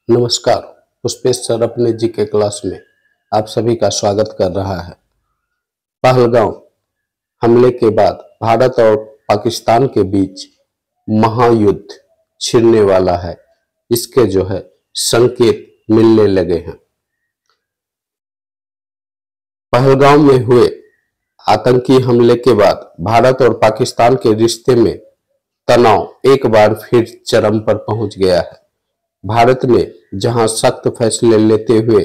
नमस्कार। पुष्पेश सर अपने जी के क्लास में आप सभी का स्वागत कर रहा है। पहलगांव हमले के बाद भारत और पाकिस्तान के बीच महायुद्ध छिड़ने वाला है, इसके संकेत मिलने लगे हैं। पहलगांव में हुए आतंकी हमले के बाद भारत और पाकिस्तान के रिश्ते में तनाव एक बार फिर चरम पर पहुंच गया है। भारत ने जहां सख्त फैसले लेते हुए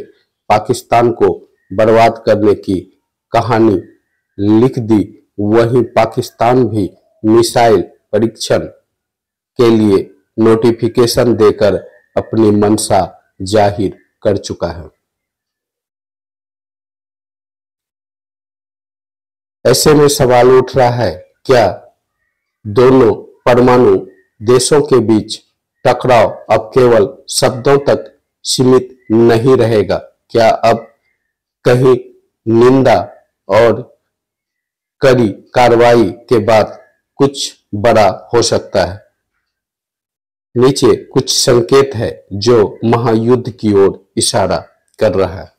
पाकिस्तान को बर्बाद करने की कहानी लिख दी, वहीं पाकिस्तान भी मिसाइल परीक्षण के लिए नोटिफिकेशन देकर अपनी मंशा जाहिर कर चुका है। ऐसे में सवाल उठ रहा है, क्या दोनों परमाणु देशों के बीच टकराव अब केवल शब्दों तक सीमित नहीं रहेगा? क्या अब कहीं निंदा और कड़ी कार्रवाई के बाद कुछ बड़ा हो सकता है? नीचे कुछ संकेत है जो महायुद्ध की ओर इशारा कर रहा है।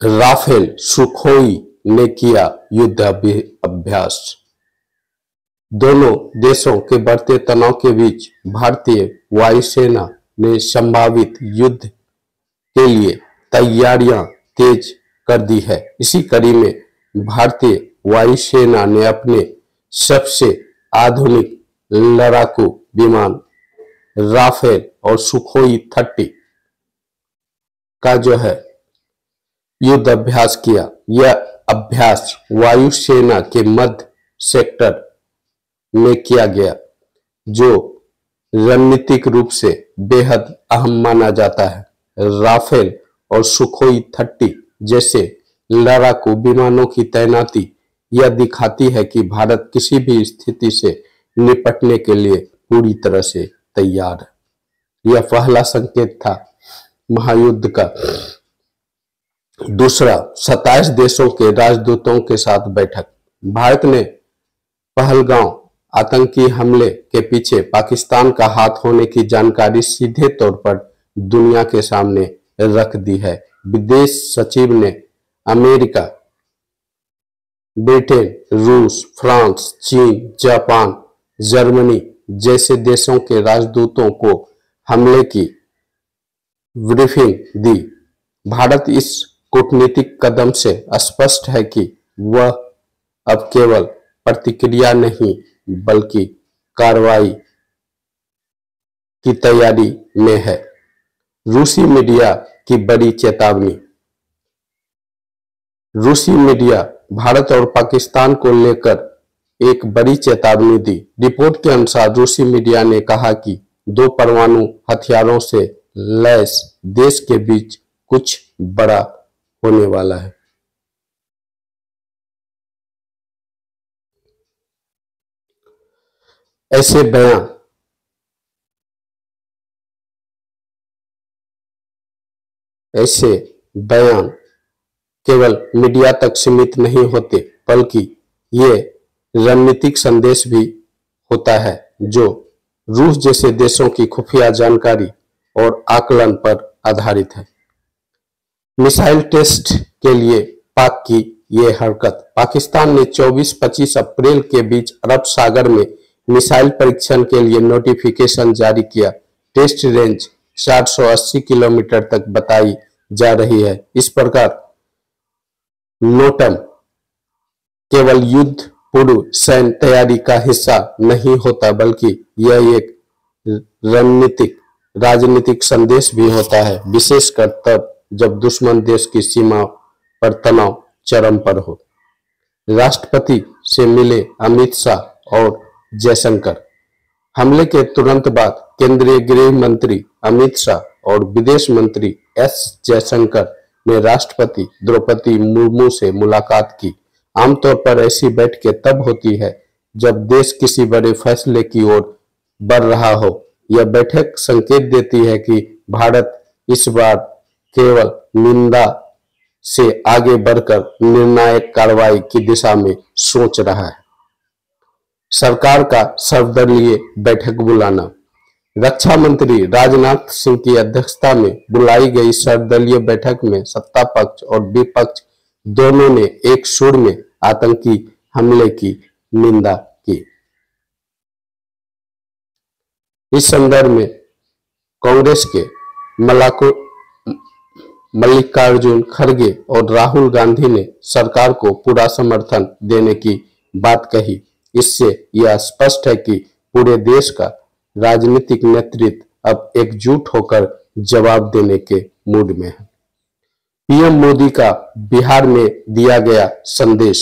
राफेल सुखोई ने किया युद्ध अभ्यास। दोनों देशों के बढ़ते तनाव के बीच भारतीय वायुसेना ने संभावित युद्ध के लिए तैयारियां तेज कर दी है। इसी कड़ी में भारतीय वायुसेना ने अपने सबसे आधुनिक लड़ाकू विमान राफेल और सुखोई 30 का युद्ध अभ्यास किया। यह अभ्यास वायुसेना के मध्य सेक्टर में किया गया, जो रणनीतिक रूप से बेहद अहम माना जाता है। राफेल और सुखोई 30 जैसे लड़ाकू विमानों की तैनाती यह दिखाती है कि भारत किसी भी स्थिति से निपटने के लिए पूरी तरह से तैयार है। यह पहला संकेत था महायुद्ध का। दूसरा, 27 देशों के राजदूतों के साथ बैठक। भारत ने पहलगांव आतंकी हमले के पीछे पाकिस्तान का हाथ होने की जानकारी सीधे तौर पर दुनिया के सामने रख दी है। विदेश सचिव ने अमेरिका, ब्रिटेन, रूस, फ्रांस, चीन, जापान, जर्मनी जैसे देशों के राजदूतों को हमले की ब्रीफिंग दी। भारत इस कूटनीतिक कदम से स्पष्ट है कि वह अब केवल प्रतिक्रिया नहीं बल्कि कार्रवाई की तैयारी में है। रूसी मीडिया की बड़ी चेतावनी। रूसी मीडिया भारत और पाकिस्तान को लेकर एक बड़ी चेतावनी दी। रिपोर्ट के अनुसार रूसी मीडिया ने कहा कि दो परमाणु हथियारों से लैस देश के बीच कुछ बड़ा होने वाला है। ऐसे बयान केवल मीडिया तक सीमित नहीं होते, बल्कि ये रणनीतिक संदेश भी होता है जो रूस जैसे देशों की खुफिया जानकारी और आकलन पर आधारित है। मिसाइल टेस्ट के लिए पाक की ये हरकत। पाकिस्तान ने 24-25 अप्रैल के बीच अरब सागर में मिसाइल परीक्षण के लिए नोटिफिकेशन जारी किया। टेस्ट रेंज 480 किलोमीटर तक बताई जा रही है। इस प्रकार नोटम केवल युद्ध पूर्व सैन्य तैयारी का हिस्सा नहीं होता, बल्कि यह एक राजनीतिक संदेश भी होता है, विशेषकर तब जब दुश्मन देश की सीमा पर तनाव चरम पर हो। राष्ट्रपति से मिले अमित शाह और जयशंकर। हमले के तुरंत बाद केंद्रीय गृह मंत्री अमित शाह और विदेश मंत्री एस जयशंकर ने राष्ट्रपति द्रौपदी मुर्मू से मुलाकात की। आमतौर पर ऐसी बैठकें तब होती है जब देश किसी बड़े फैसले की ओर बढ़ रहा हो। यह बैठक संकेत देती है कि भारत इस बार केवल निंदा से आगे बढ़कर निर्णायक कार्रवाई की दिशा में सोच रहा है। सरकार का सर्वदलीय बैठक बुलाना। रक्षा मंत्री राजनाथ सिंह की अध्यक्षता में बुलाई गई सर्वदलीय बैठक में सत्ता पक्ष और विपक्ष दोनों ने एक सुर में आतंकी हमले की निंदा की। इस संदर्भ में कांग्रेस के मल्लिकार्जुन खड़गे और राहुल गांधी ने सरकार को पूरा समर्थन देने की बात कही। इससे यह स्पष्ट है कि पूरे देश का राजनीतिक नेतृत्व अब एकजुट होकर जवाब देने के मूड में है। पीएम मोदी का बिहार में दिया गया संदेश।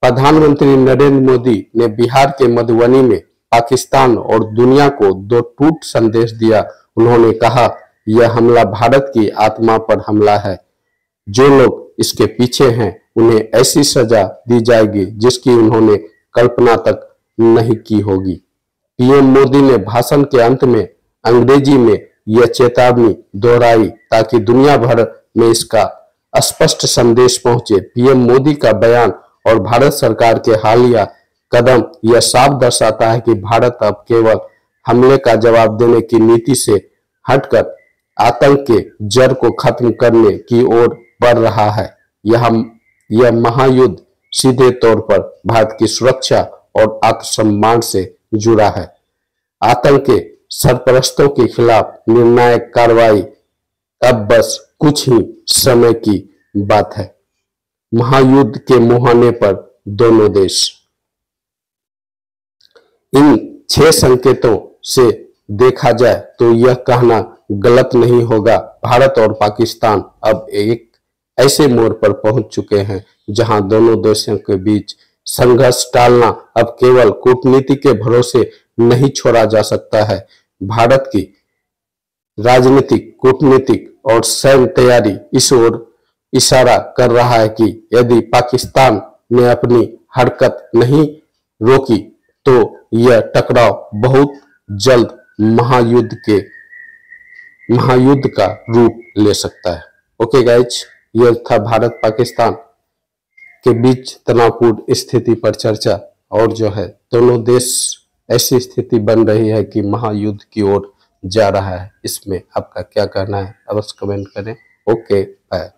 प्रधानमंत्री नरेंद्र मोदी ने बिहार के मधुबनी में पाकिस्तान और दुनिया को दो टूट संदेश दिया। उन्होंने कहा, यह हमला भारत की आत्मा पर हमला है। जो लोग इसके पीछे हैं उन्हें ऐसी सजा दी जाएगी जिसकी उन्होंने कल्पना तक नहीं की होगी। पीएम मोदी ने भाषण के अंत में अंग्रेजी में यह चेतावनी दोहराई ताकि दुनिया भर में इसका स्पष्ट संदेश पहुंचे। पीएम मोदी का बयान और भारत सरकार के हालिया कदम यह साफ दर्शाता है कि भारत अब केवल हमले का जवाब देने की नीति से हटकर आतंक के जड़ को खत्म करने की ओर बढ़ रहा है। यह महायुद्ध सीधे तौर पर भारत की सुरक्षा और आत्मसम्मान से जुड़ा है। आतंक के सरपरस्तों के खिलाफ निर्णायक कार्रवाई अब बस कुछ ही समय की बात है। महायुद्ध के मुहाने पर दोनों देश। इन 6 संकेतों से देखा जाए तो यह कहना गलत नहीं होगा, भारत और पाकिस्तान अब एक ऐसे मोड़ पर पहुंच चुके हैं जहां दोनों देशों के बीच संघर्ष टालना अब केवल कूटनीति के भरोसे नहीं छोड़ा जा सकता है। भारत की राजनीतिक, कूटनीतिक और सैन्य तैयारी इस ओर इशारा कर रहा है कि यदि पाकिस्तान ने अपनी हरकत नहीं रोकी तो यह टकराव बहुत जल्द महायुद्ध का रूप ले सकता है। ओके गाइज, यह था भारत पाकिस्तान के बीच तनावपूर्ण स्थिति पर चर्चा। और जो है दोनों देश ऐसी स्थिति बन रही है कि महायुद्ध की ओर जा रहा है। इसमें आपका क्या कहना है अवश्य कमेंट करें। Okay bye.